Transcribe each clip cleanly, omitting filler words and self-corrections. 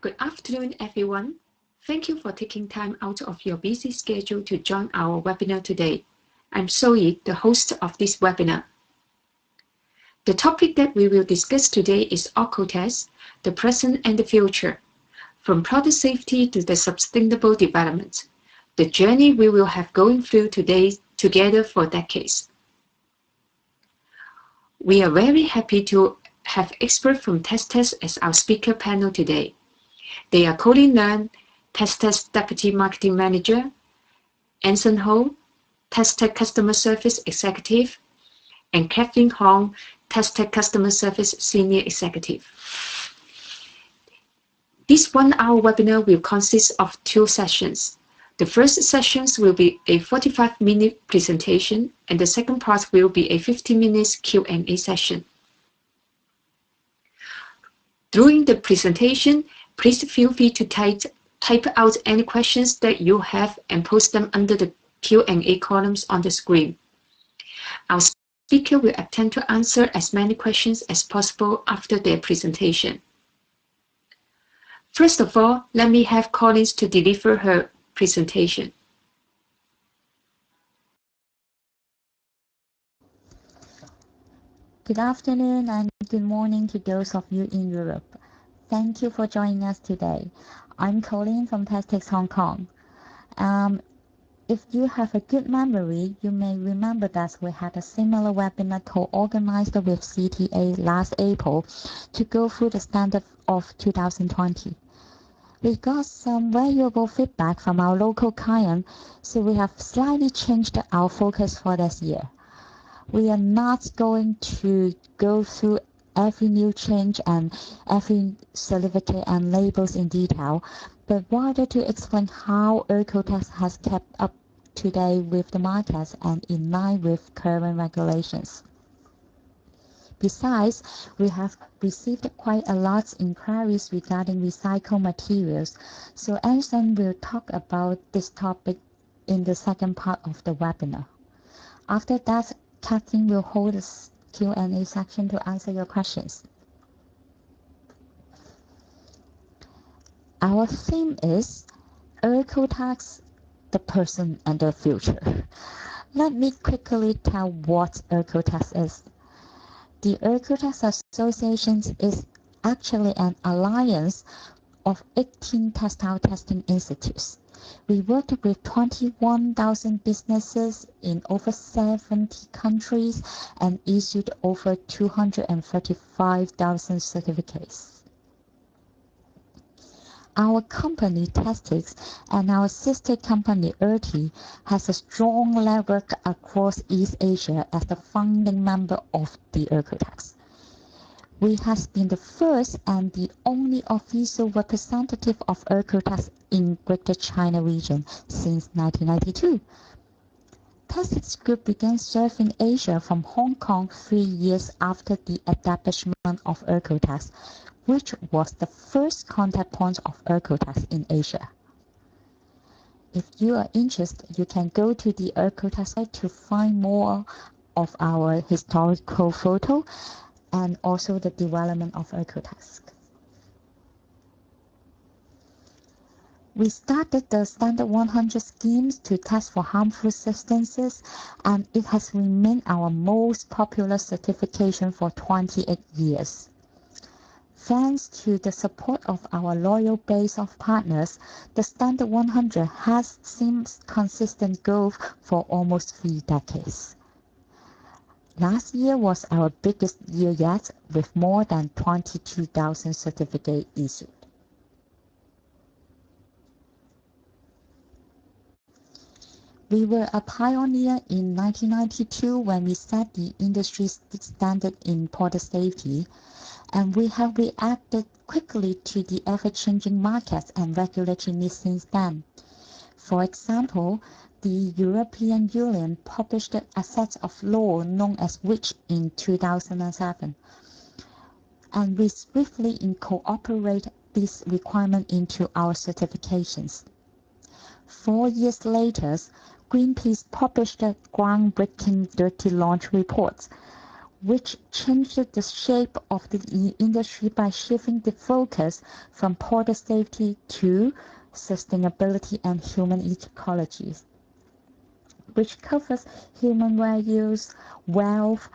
Good afternoon, everyone. Thank you for taking time out of your busy schedule to join our webinar today. I'm Zoe, the host of this webinar. The topic that we will discuss today is OEKO-TEX, the present and the future. From product safety to the sustainable development, the journey we will have going through today together for decades. We are very happy to have experts from TESTEX as our speaker panel today. They are Colin Leung, TESTEX Deputy Marketing Manager, Anson Ho, TESTEX Customer Service Executive, and Kathleen Hong, TESTEX Customer Service Senior Executive. This one-hour webinar will consist of two sessions. The first session will be a 45-minute presentation, and the second part will be a 50-minute Q&A session. During the presentation, please feel free to type out any questions that you have and post them under the Q&A columns on the screen. Our speaker will attempt to answer as many questions as possible after their presentation. First of all, let me have Collins to deliver her presentation. Good afternoon and good morning to those of you in Europe. Thank you for joining us today. I'm Colin from TESTEX Hong Kong. If you have a good memory, you may remember that we had a similar webinar co-organized with CTA last April to go through the standard of 2020. We got some valuable feedback from our local client, so we have slightly changed our focus for this year. We are not going to go through every new change and every certificate and labels in detail, but rather to explain how OEKO-TEX has kept up to date with the markets and in line with current regulations. Besides, we have received quite a lot of inquiries regarding recycled materials, so Anson will talk about this topic in the second part of the webinar. After that, Kathleen will hold a Q&A section to answer your questions. Our theme is OEKO-TEX, the present and the future. Let me quickly tell what OEKO-TEX is. The OEKO-TEX Association is actually an alliance of 18 textile testing institutes. We worked with 21,000 businesses in over 70 countries and issued over 235,000 certificates. Our company, TESTEX, and our sister company, OEKO-TEX, has a strong network across East Asia as the founding member of the OEKO-TEX. We have been the first and the only official representative of OEKO-TEX in Greater China region since 1992. TESTEX Group began serving Asia from Hong Kong 3 years after the establishment of OEKO-TEX, which was the first contact point of OEKO-TEX in Asia. If you are interested, you can go to the OEKO-TEX site to find more of our historical photo and also the development of OEKO-TEX. We started the Standard 100 schemes to test for harmful substances, and it has remained our most popular certification for 28 years. Thanks to the support of our loyal base of partners, the Standard 100 has seen consistent growth for almost 3 decades. Last year was our biggest year yet, with more than 22,000 certificates issued. We were a pioneer in 1992 when we set the industry standard in product safety, and we have reacted quickly to the ever-changing markets and regulatory needs since then. For example, the European Union published a set of law known as REACH in 2007, and we swiftly incorporate this requirement into our certifications. 4 years later, Greenpeace published a groundbreaking Dirty Laundry report, which changed the shape of the industry by shifting the focus from product safety to sustainability and human ecology, which covers human values, wealth,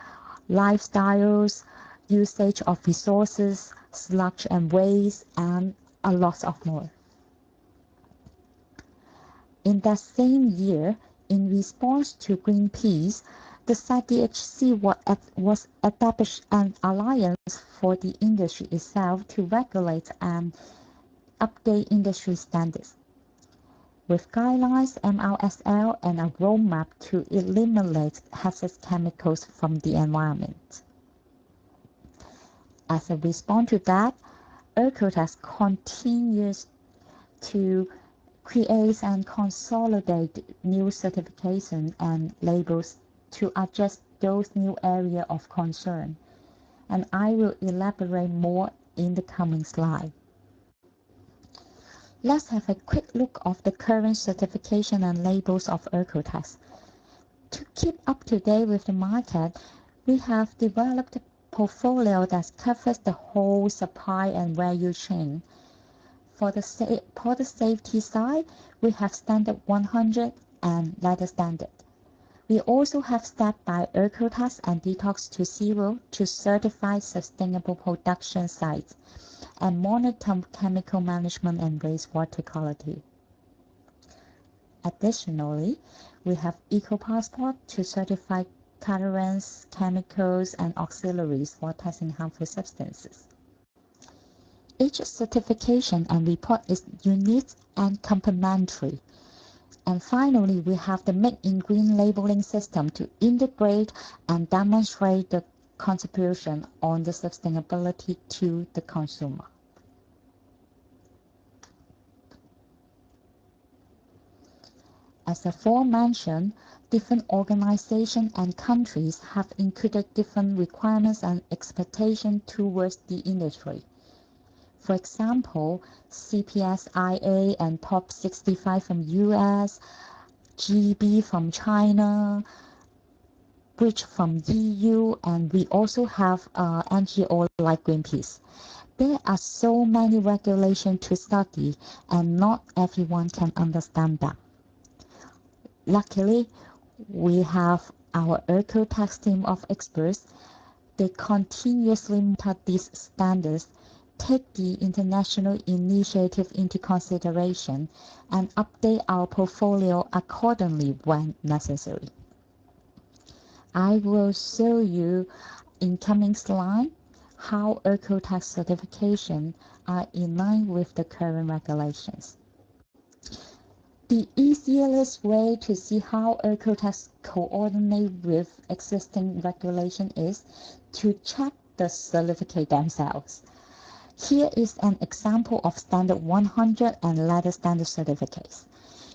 lifestyles, usage of resources, sludge and waste, and a lot of more. In that same year, in response to Greenpeace, the CDHC was established an alliance for the industry itself to regulate and update industry standards, with guidelines, MRSL, and a roadmap to eliminate hazardous chemicals from the environment. As a response to that, OEKO-TEX continues to create and consolidate new certification and labels to address those new areas of concern, and I will elaborate more in the coming slide. Let's have a quick look of the current certification and labels of OEKO-TEX. To keep up to date with the market, we have developed a portfolio that covers the whole supply and value chain. For the product safety side, we have Standard 100 and Letter Standard. We also have STEP by OEKO-TEX and Detox to Zero to certify sustainable production sites and monitor chemical management and wastewater quality. Additionally, we have Eco-Passport to certify colorants, chemicals, and auxiliaries for testing harmful substances. Each certification and report is unique and complementary. And finally, we have the Make in Green labeling system to integrate and demonstrate the contribution on the sustainability to the consumer. As aforementioned, different organizations and countries have included different requirements and expectations towards the industry. For example, CPSIA and Top 65 from US, GB from China, BRIDGE from EU, and we also have NGO like Greenpeace. There are so many regulations to study, and not everyone can understand them. Luckily, we have our OEKO-TEX team of experts. They continuously monitor these standards, take the international initiative into consideration, and update our portfolio accordingly when necessary. I will show you in coming slide how OEKO-TEX certification are in line with the current regulations. The easiest way to see how OEKO-TEX coordinate with existing regulation is to check the certificate themselves. Here is an example of Standard 100 and Letter Standard certificates.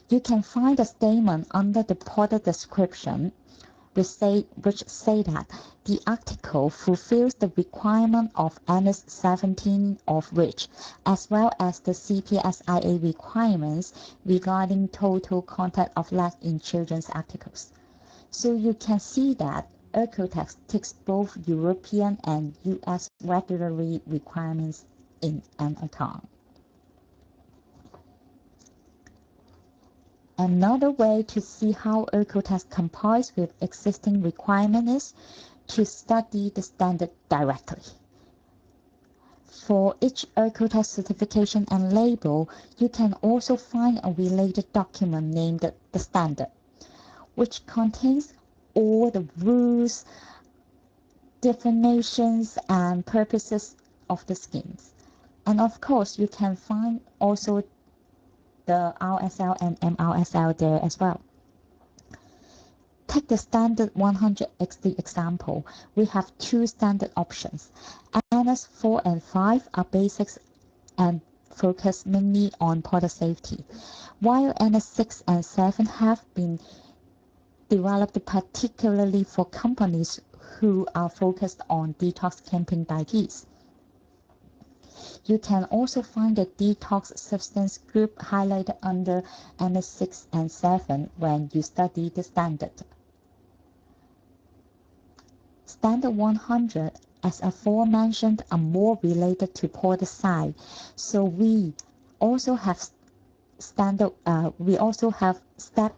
You can find a statement under the product description which say that the article fulfills the requirement of Annex 17 of REACH, as well as the CPSIA requirements regarding total content of lead in children's articles. So you can see that OEKO-TEX takes both European and US regulatory requirements in an account. Another way to see how OEKO-TEX complies with existing requirements is to study the standard directly. For each OEKO-TEX certification and label, you can also find a related document named the standard, which contains all the rules, definitions, and purposes of the schemes. And of course, you can find also the RSL and MRSL there as well. Take the Standard 100 XD example. We have two standard options. Annex 4 and 5 are basics and focus mainly on product safety, while Annex 6 and 7 have been developed particularly for companies who are focused on detox campaign diabetes. You can also find the detox substance group highlighted under Annex 6 and 7 when you study the standard. Standard 100, as aforementioned, are more related to product side. So we also have step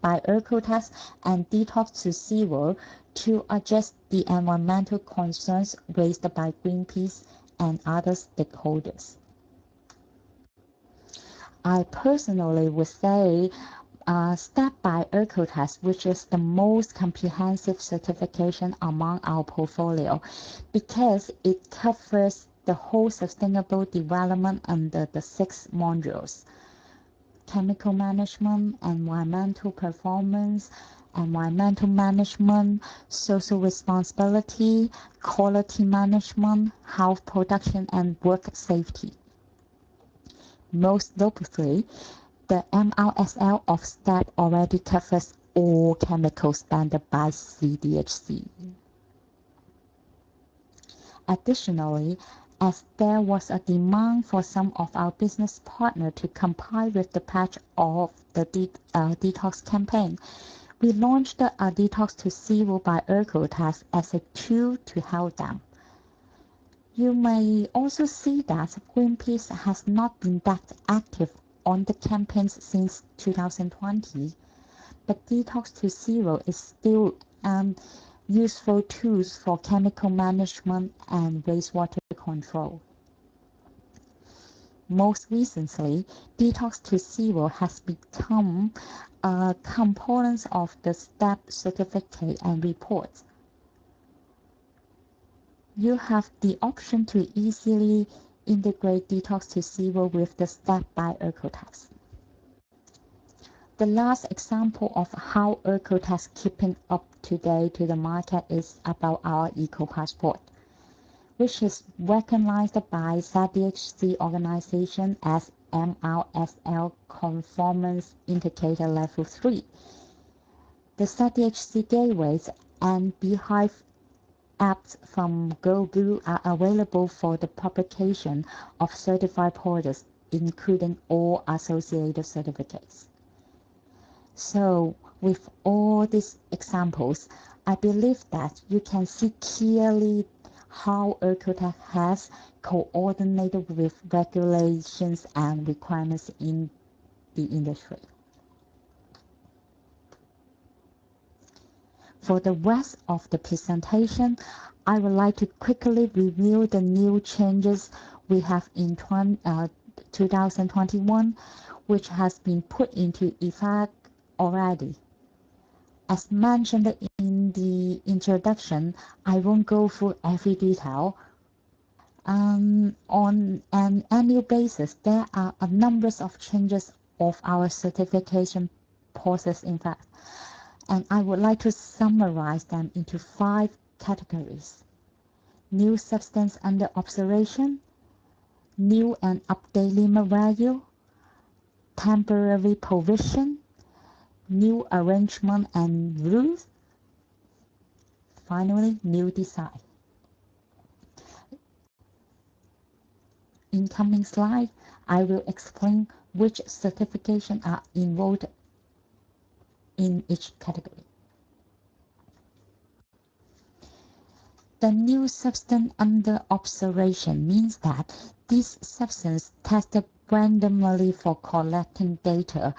by OEKO-TEX and detox to zero to address the environmental concerns raised by Greenpeace and other stakeholders. I personally would say step by OEKO-TEX, which is the most comprehensive certification among our portfolio, because it covers the whole sustainable development under the 6 modules: chemical management, environmental performance, environmental management, social responsibility, quality management, health protection, and work safety. Most notably, the MRSL of STEP already covers all chemicals standard by CDHC. Additionally, as there was a demand for some of our business partners to comply with the patch of the detox campaign, we launched a Detox to Zero by OEKO-TEX as a tool to help them. You may also see that Greenpeace has not been that active on the campaigns since 2020, but Detox to Zero is still useful tools for chemical management and wastewater control. Most recently, Detox to Zero has become a component of the STEP certificate and reports. You have the option to easily integrate Detox to Zero with the STEP by OEKO-TEX. The last example of how OEKO-TEX keeping up today to the market is about our Eco Passport, which is recognized by CDHC organization as MRSL Conformance Indicator Level 3. The CDHC gateways and Beehive apps from GoBlue are available for the publication of certified products, including all associated certificates. So, with all these examples, I believe that you can see clearly how OEKO-TEX has coordinated with regulations and requirements in the industry. For the rest of the presentation, I would like to quickly review the new changes we have in 2021, which has been put into effect already. As mentioned in the introduction, I won't go through every detail. On an annual basis, there are a number of changes of our certification process, in fact, and I would like to summarize them into 5 categories: new substance under observation, new and update limit value, temporary provision, new arrangement and rules, finally, new design. In coming slide, I will explain which certifications are involved in each category. The new substance under observation means that this substance tested randomly for collecting data,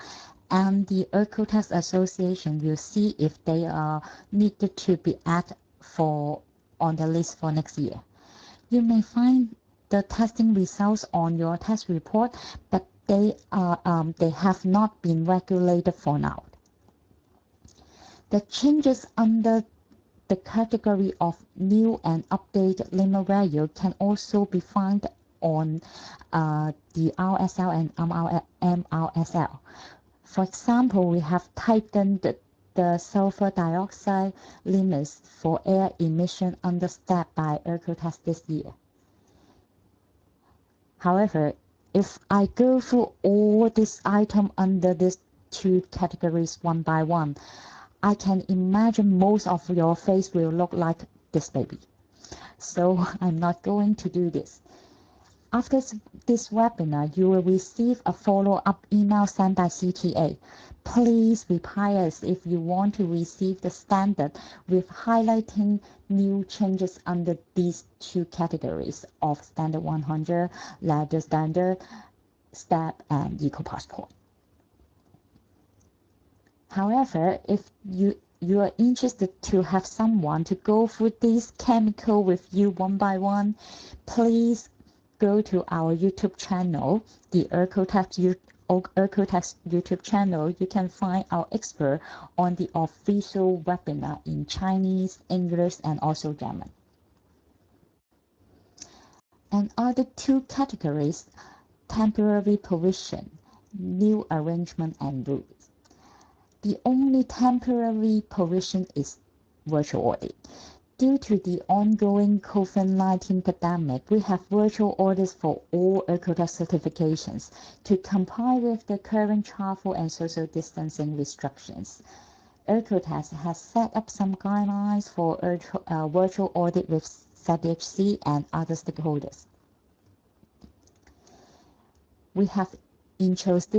and the OEKO-TEX Association will see if they are needed to be added on the list for next year. You may find the testing results on your test report, but they have not been regulated for now. The changes under the category of new and updated limit value can also be found on the RSL and MRSL. For example, we have tightened the sulfur dioxide limits for air emission under STEP by OEKO-TEX this year. However, if I go through all these items under these 2 categories one by one, I can imagine most of your face will look like this baby. So I'm not going to do this. After this webinar, you will receive a follow-up email sent by CTA. Please reply us if you want to receive the standard with highlighting new changes under these two categories of Standard 100, Ladder Standard, STEP, and ECO-Passport. However, if you are interested to have someone to go through this chemical with you one by one, please go to our YouTube channel, the OEKO-TEX YouTube channel. You can find our expert on the official webinar in Chinese, English, and also German. And other two categories, temporary provision, new arrangement, and rules. The only temporary provision is virtual audit. Due to the ongoing COVID-19 pandemic, we have virtual audits for all OEKO-TEX certifications to comply with the current travel and social distancing restrictions. OEKO-TEX has set up some guidelines for virtual audit with ZDHC and other stakeholders. We have introduced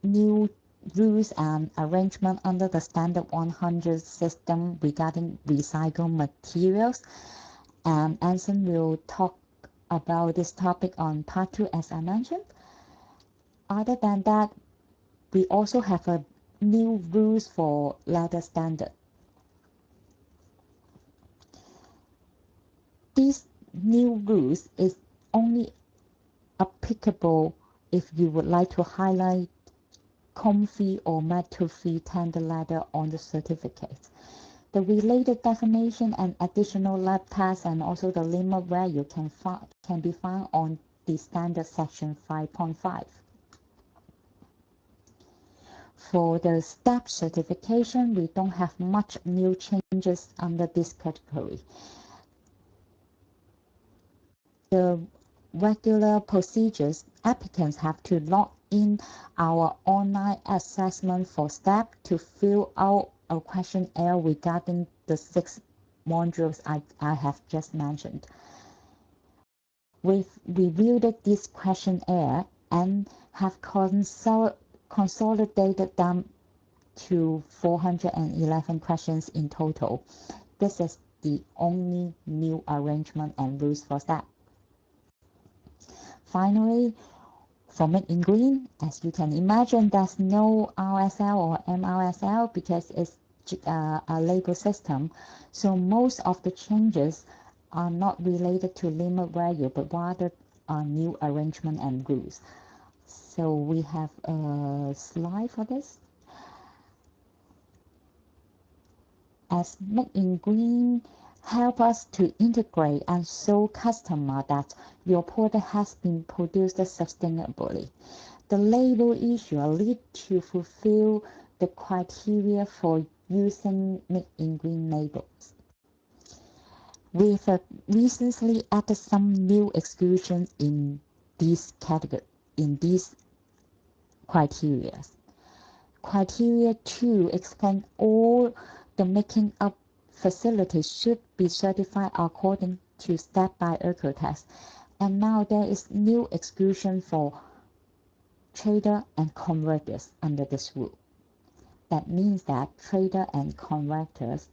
new rules and arrangement under the Standard 100 system regarding recycled materials. And Anson will talk about this topic on part 2, as I mentioned. Other than that, we also have a new rules for ladder standard. These new rules is only applicable if you would like to highlight comb-free or metal-free tender ladder on the certificate. The related definition and additional lab tests and also the limit value can be found on the standard section 5.5. For the STEP certification, we don't have much new changes under this category. The regular procedures, applicants have to log in our online assessment for STEP to fill out a questionnaire regarding the 6 modules I have just mentioned. We've reviewed this questionnaire and have consolidated them to 411 questions in total. This is the only new arrangement and rules for STEP. Finally, for Make in Green, as you can imagine, there's no RSL or MRSL because it's a label system. So most of the changes are not related to limit value, but rather new arrangement and rules. So we have a slide for this. As Make in Green help us to integrate and show customer that your product has been produced sustainably. The label issue lead to fulfill the criteria for using Make in Green labels. We've recently added some new exclusions in these criteria. Criteria 2 explain all the making up facilities should be certified according to STEP by OEKO-TEX. And now there is new exclusion for trader and converters under this rule. That means that trader and converters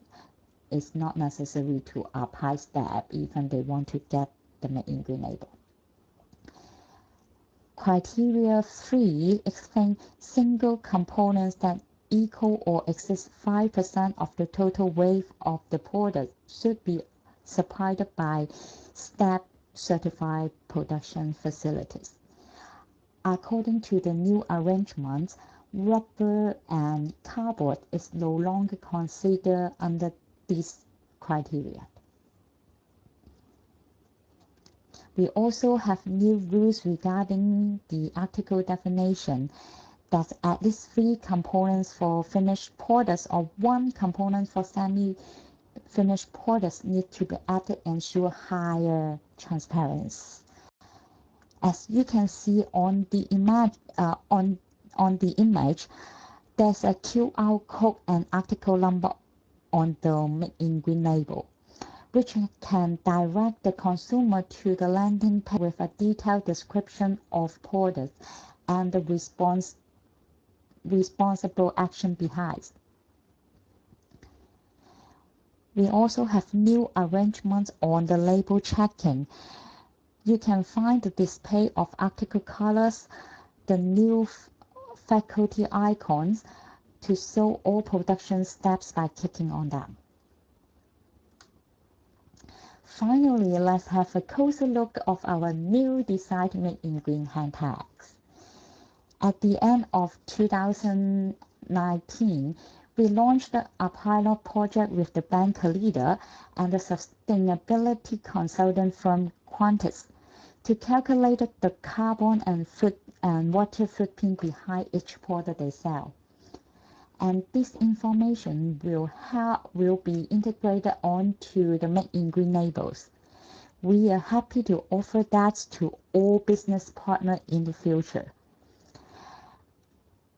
is not necessary to apply STEP even they want to get the Make in Green label. Criteria 3 explain single components that equal or exceed 5% of the total weight of the product should be supplied by STEP certified production facilities. According to the new arrangements, rubber and cardboard is no longer considered under these criteria. We also have new rules regarding the article definition that at least 3 components for finished products or 1 component for semi-finished products need to be added and ensure higher transparency. As you can see on the image, there's a QR code and article number on the Make in Green label. which can direct the consumer to the landing page with a detailed description of products and the responsible action behind. We also have new arrangements on the label checking. You can find the display of article colors, the new faculty icons to show all production steps by clicking on them. Finally, let's have a closer look of our new design made in green hand tags. At the end of 2019, we launched a pilot project with the bank leader and the sustainability consultant firm Qantas to calculate the carbon and water footprint behind each product they sell. And this information will be integrated onto the Made in Green labels. We are happy to offer that to all business partners in the future.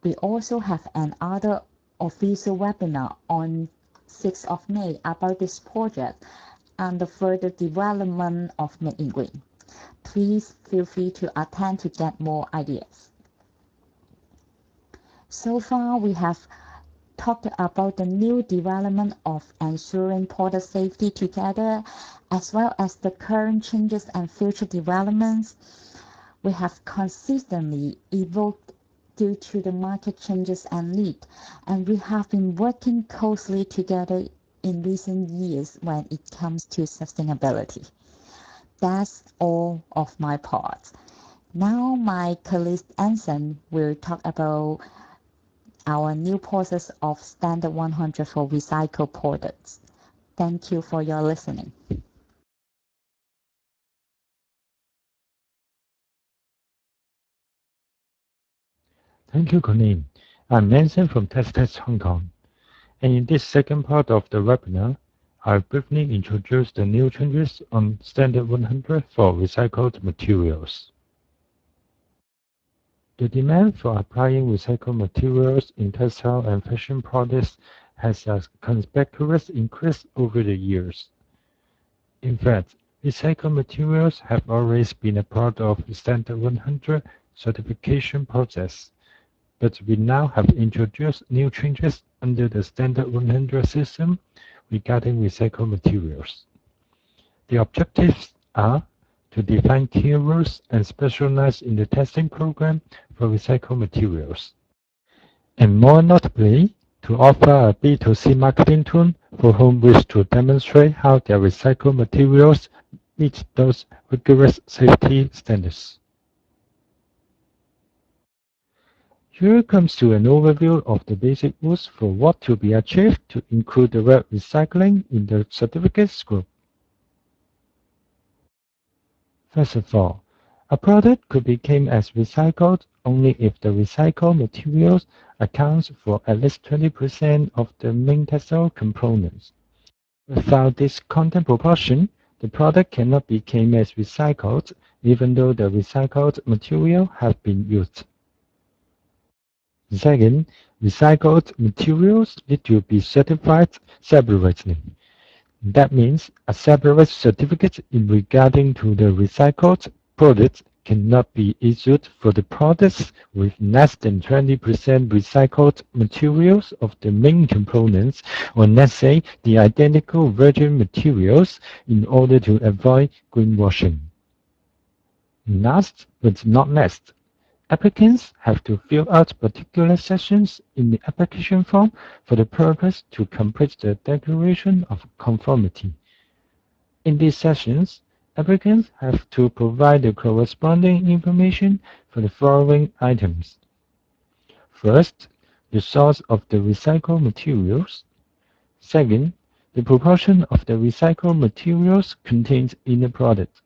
We also have another official webinar on 6th of May about this project and the further development of Made in Green. Please feel free to attend to get more ideas. So far, we have talked about the new development of ensuring product safety together, as well as the current changes and future developments. We have consistently evolved due to the market changes and need, and we have been working closely together in recent years when it comes to sustainability. That's all of my part. Now my colleague Anson will talk about our new process of Standard 100 for recycled products. Thank you for your listening. Thank you, Colleen. I'm Manson from TESTEX Hong Kong. And in this second part of the webinar, I'll briefly introduce the new changes on Standard 100 for recycled materials. The demand for applying recycled materials in textile and fashion products has a conspicuous increase over the years. In fact, recycled materials have always been a part of the Standard 100 certification process, but we now have introduced new changes under the Standard 100 system regarding recycled materials. The objectives are to define key rules and specialize in the testing program for recycled materials, and more notably, to offer a B2C marketing tool for whom wish to demonstrate how their recycled materials meet those rigorous safety standards. Here comes to an overview of the basic rules for what to be achieved to include the word recycling in the certificate scope. First of all, a product could be claimed as recycled only if the recycled materials accounts for at least 20% of the main textile components. Without this content proportion, the product cannot be claimed as recycled even though the recycled material has been used. Second, recycled materials need to be certified separately. That means a separate certificate in regarding to the recycled products cannot be issued for the products with less than 20% recycled materials of the main components, or let's say the identical virgin materials, in order to avoid greenwashing. Last but not least, applicants have to fill out particular sections in the application form for the purpose to complete the declaration of conformity. In these sections, applicants have to provide the corresponding information for the following items. First, the source of the recycled materials. Second, the proportion of the recycled materials contained in the product.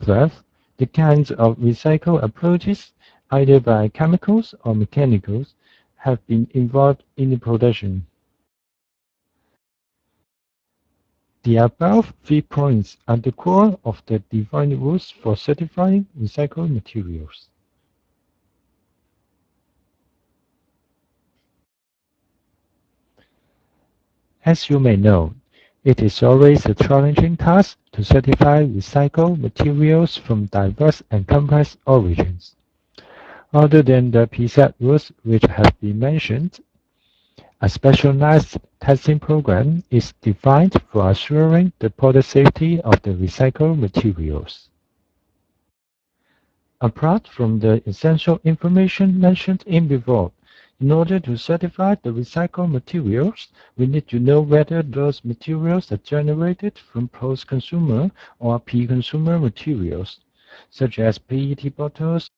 Third, the kinds of recycle approaches, either by chemicals or mechanicals, have been involved in the production. The above 3 points are the core of the defined rules for certifying recycled materials. As you may know, It is always a challenging task to certify recycled materials from diverse and complex origins. Other than the preset rules which have been mentioned, a specialized testing program is defined for assuring the product safety of the recycled materials. Apart from the essential information mentioned in before, in order to certify the recycled materials, we need to know whether those materials are generated from post-consumer or pre-consumer materials, such as PET bottles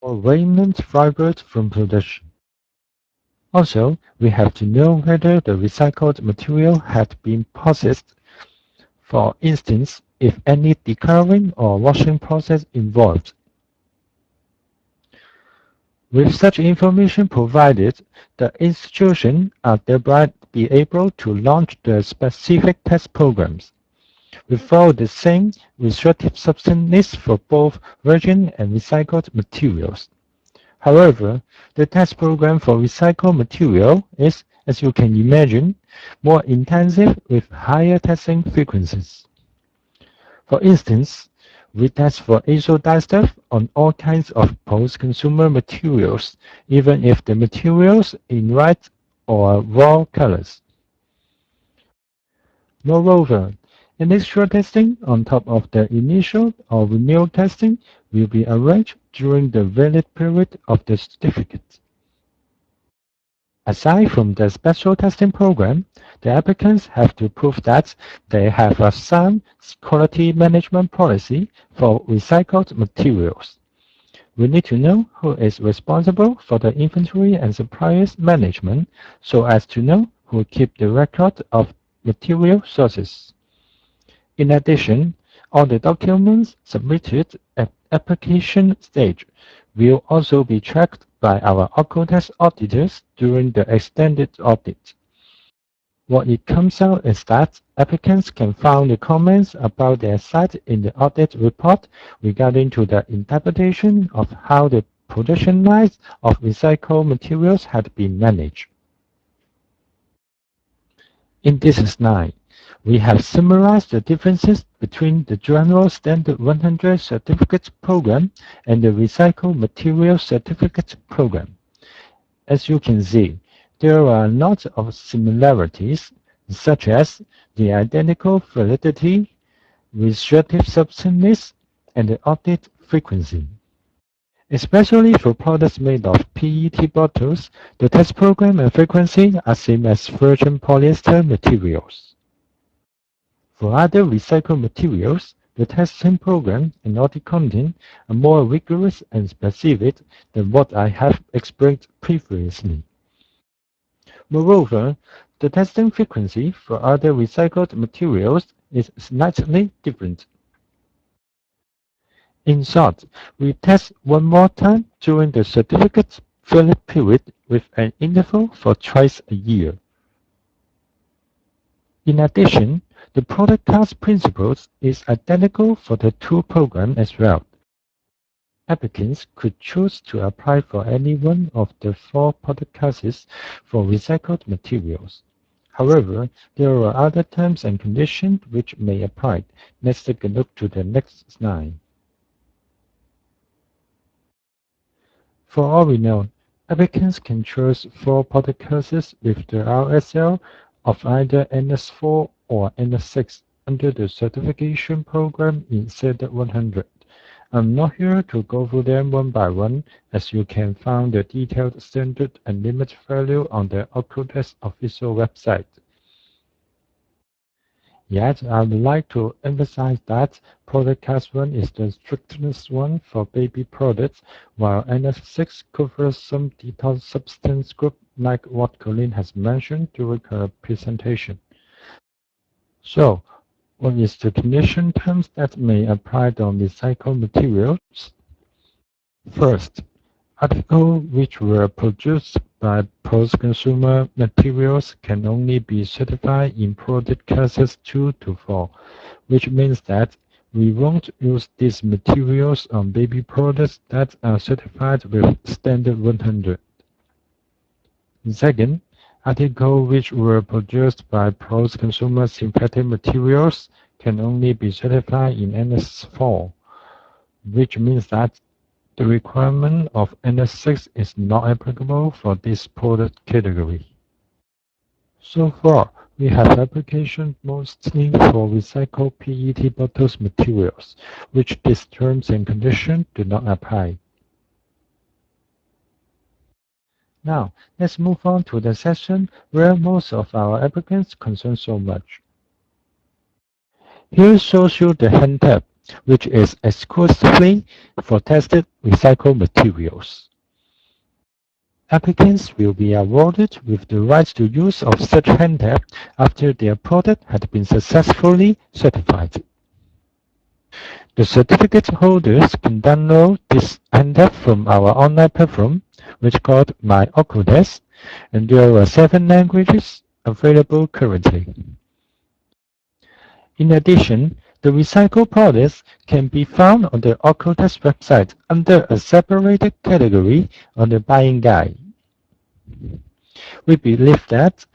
or raiment fibers from production. Also, we have to know whether the recycled material had been processed, for instance, if any decoloring or washing process involved. With such information provided, the institution are thereby be able to launch the specific test programs. We follow the same restrictive substance list for both virgin and recycled materials. However, the test program for recycled material is, as you can imagine, more intensive with higher testing frequencies. For instance, we test for azodiestuff on all kinds of post-consumer materials, even if the materials in right or raw colors. Moreover, an extra testing on top of the initial or renewal testing will be arranged during the valid period of the certificate. Aside from the special testing program, the applicants have to prove that they have a sound quality management policy for recycled materials. We need to know who is responsible for the inventory and suppliers management so as to know who keep the record of material sources. In addition, all the documents submitted at application stage will also be checked by our OEKO-TEX auditors during the extended audit. What it comes out is that applicants can find the comments about their site in the audit report regarding to the interpretation of how the production lines of recycled materials had been managed. In this slide, we have summarized the differences between the General Standard 100 Certificate Program and the Recycled Materials Certificate Program. As you can see, there are a lot of similarities, such as the identical validity, restrictive substance list, and the audit frequency. Especially for products made of PET bottles, the test program and frequency are same as virgin polyester materials. For other recycled materials, the testing program and audit content are more rigorous and specific than what I have explained previously. Moreover, the testing frequency for other recycled materials is slightly different. In short, we test one more time during the certificate valid period with an interval for twice a year. In addition, the product class principles is identical for the two programs as well. Applicants could choose to apply for any one of the four product classes for recycled materials. However, there are other terms and conditions which may apply. Let's take a look to the next slide. For all we know, applicants can choose four product classes with the RSL of either NS4 or NS6 under the certification program in Standard 100. I'm not here to go through them one by one, as you can find the detailed standard and limit value on the OEKO-TEX official website. Yet, I would like to emphasize that product class 1 is the strictest one for baby products, while NS6 covers some detailed substance group like what Colleen has mentioned during her presentation. So, what is the condition terms that may apply on recycled materials? First, articles which were produced by post-consumer materials can only be certified in product classes 2 to 4, which means that we won't use these materials on baby products that are certified with Standard 100. Second, Articles which were produced by post-consumer synthetic materials can only be certified in NS4, which means that the requirement of NS6 is not applicable for this product category. So far, we have applications mostly for recycled PET bottles materials, which these terms and conditions do not apply. Now, let's move on to the section where most of our applicants concern so much. Here shows you the hand tab, which is exclusively for tested recycled materials. Applicants will be awarded with the right to use of such hand tab after their product had been successfully certified. The certificate holders can download this hand tab from our online platform, which is called My OEKO-TEX, and there are 7 languages available currently. In addition, the recycled products can be found on the OEKO-TEX website under a separated category on the buying guide. We believe that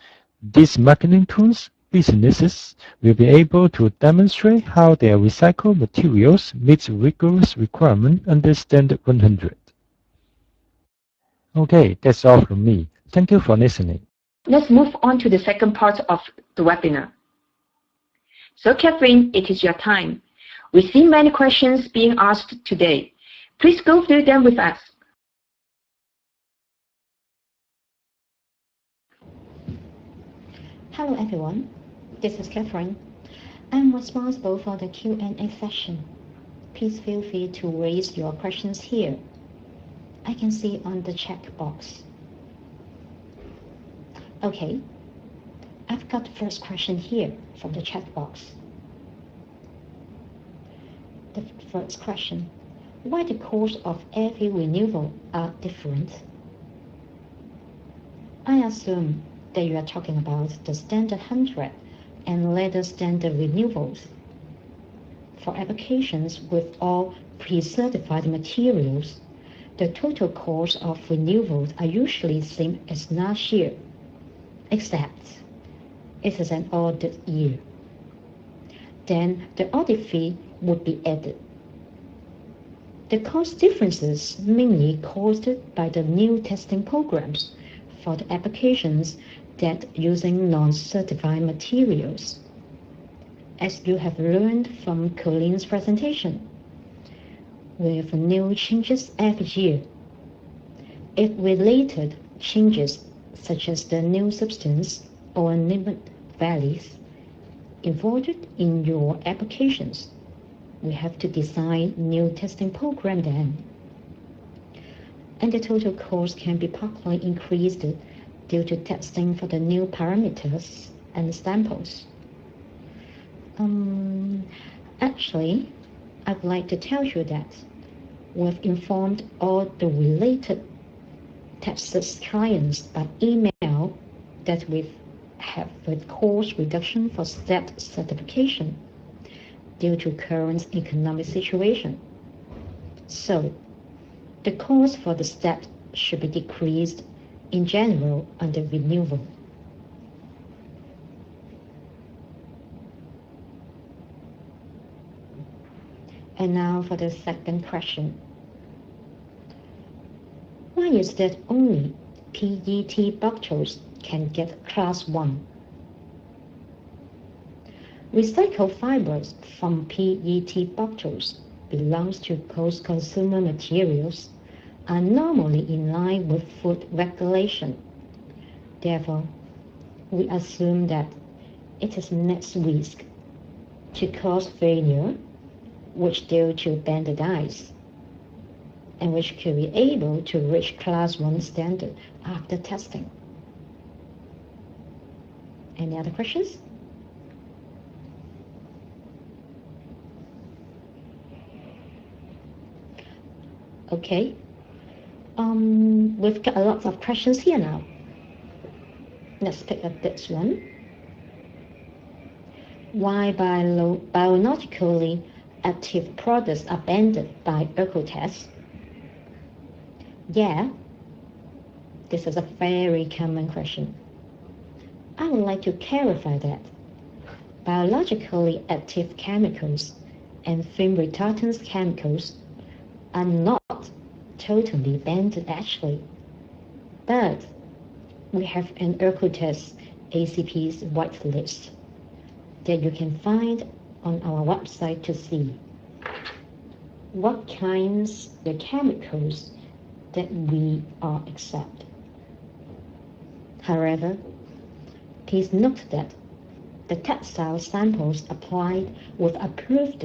these marketing tools businesses will be able to demonstrate how their recycled materials meet rigorous requirements under Standard 100. Okay, that's all from me. Thank you for listening. Let's move on to the second part of the webinar. So, Catherine, it is your time. We see many questions being asked today. Please go through them with us. Hello everyone, this is Catherine. I'm responsible for the Q&A session. Please feel free to raise your questions here. I can see on the chat box. Okay, I've got the first question here from the chat box. The first question, why the cost of every renewal are different? I assume that you are talking about the Standard 100 and later standard renewals. For applications with all pre-certified materials, the total cost of renewals are usually the same as last year, except it is an audit year. Then the audit fee would be added. The cost differences mainly caused by the new testing programs for the applications that using non-certified materials. As you have learned from Colin's presentation, we have new changes every year. If related changes such as the new substance or limit values involved in your applications, we have to design new testing program then. And the total cost can be partly increased due to testing for the new parameters and samples. Actually, I'd like to tell you that we've informed all the related TESTEX clients by email that we have a cost reduction for STEP certification due to current economic situation. So, the cost for the STEP should be decreased in general under renewal. And now for the second question. Why is that only PET bottles can get Class 1? Recycled fibers from PET bottles belongs to post-consumer materials are normally in line with food regulation. Therefore, we assume that it is less risk to cause failure, which due to bended ice, and which could be able to reach Class 1 standard after testing. Any other questions? Okay. We've got a lot of questions here now. Let's pick up this one. Why biologically active products are banned by OEKO-TEX? Yeah, this is a very common question. I would like to clarify that biologically active chemicals and film retardant chemicals are not totally banned actually, but we have an OEKO-TEX ACP's whitelist that you can find on our website to see what kinds of chemicals that we are accept. However, please note that the textile samples applied with approved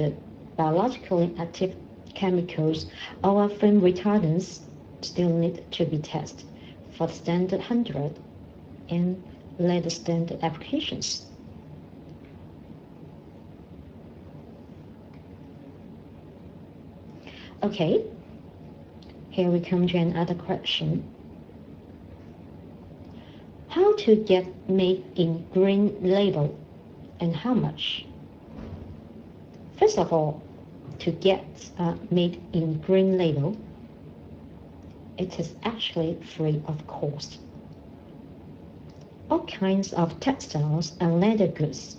biologically active chemicals or film retardants still need to be tested for the standard 100 and later standard applications. Okay, here we come to another question. How to get made in green label and how much? First of all, to get made in green label, it is actually free of cost. All kinds of textiles and leather goods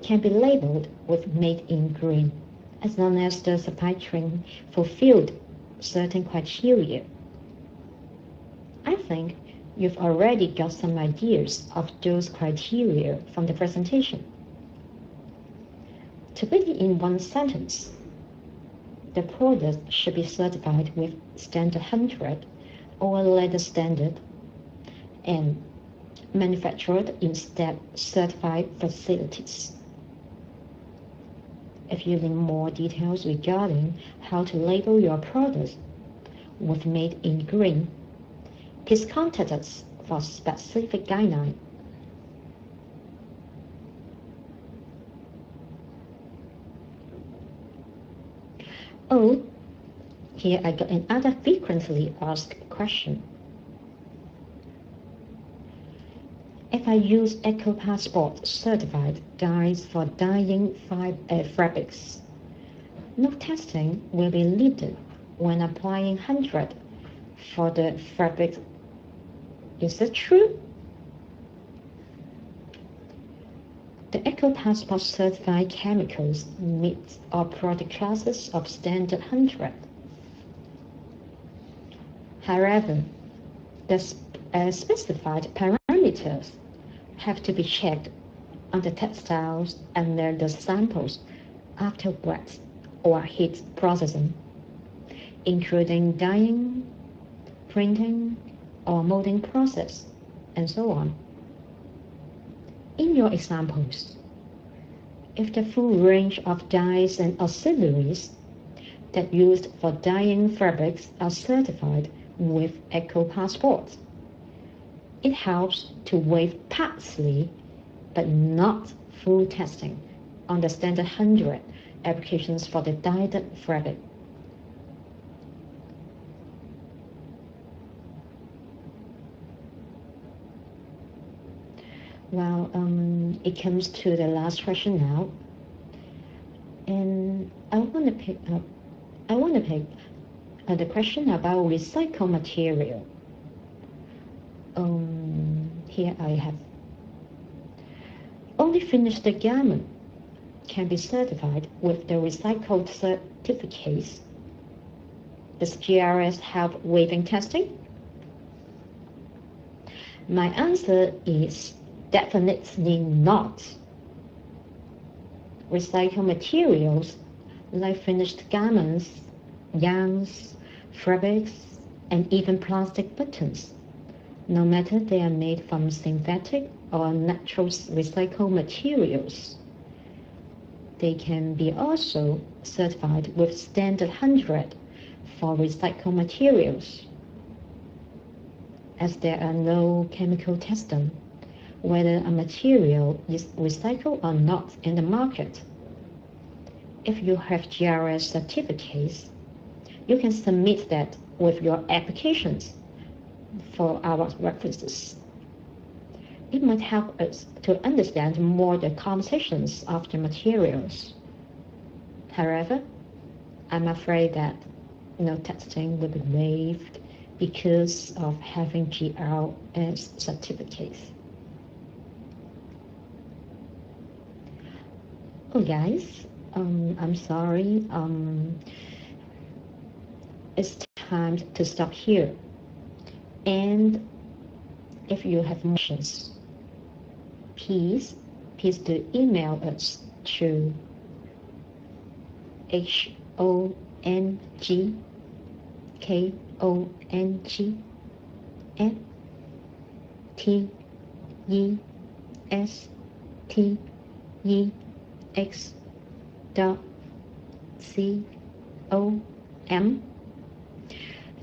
can be labeled with made in green as long as the supply chain fulfilled certain criteria. I think you've already got some ideas of those criteria from the presentation. To put it in one sentence, the product should be certified with standard 100 or leather standard and manufactured in STEP certified facilities. If you need more details regarding how to label your products with made in green, please contact us for specific guidelines. Oh, here I got another frequently asked question. If I use OEKO-Passport certified dyes for dyeing fabrics, no testing will be needed when applying 100 for the fabric. Is that true? The OEKO-Passport certified chemicals meet all product classes of standard 100. However, the specified parameters have to be checked on the textiles and leather samples after wet or heat processing, including dyeing, printing, or molding process, and so on. In your examples, if the full range of dyes and auxiliaries that used for dyeing fabrics are certified with OEKO-Passport, it helps to waive partly but not full testing on the standard 100 applications for the dyed fabric. Well, it comes to the last question now, and I want to pick the question about recycled material. Here I have only finished garment can be certified with the recycled certificates. Does GRS help waiving testing? My answer is definitely not. Recycled materials like finished garments, yarns, fabrics, and even plastic buttons, no matter they are made from synthetic or natural recycled materials, they can be also certified with standard 100 for recycled materials, as there are no chemical testing whether a material is recycled or not in the market. If you have GRS certificates, you can submit that with your applications for our references. It might help us to understand more the compositions of the materials. However, I'm afraid that no testing will be waived because of having GRS certificates. Oh guys, I'm sorry. It's time to stop here. And if you have questions, please do email us to HONKONG@TESTEX.com.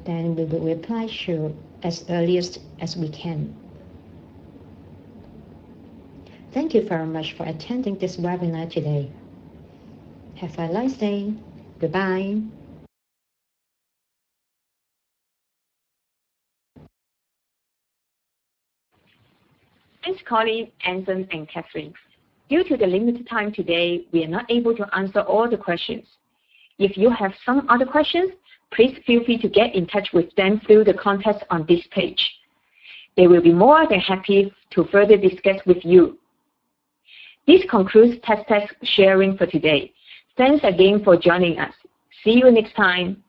Then we will reply to as earliest as we can. Thank you very much for attending this webinar today. Have a nice day. Goodbye. Thanks, Colin, Anson, and Catherine. Due to the limited time today, we are not able to answer all the questions. If you have some other questions, please feel free to get in touch with them through the contact on this page. They will be more than happy to further discuss with you. This concludes TESTEX sharing for today. Thanks again for joining us. See you next time.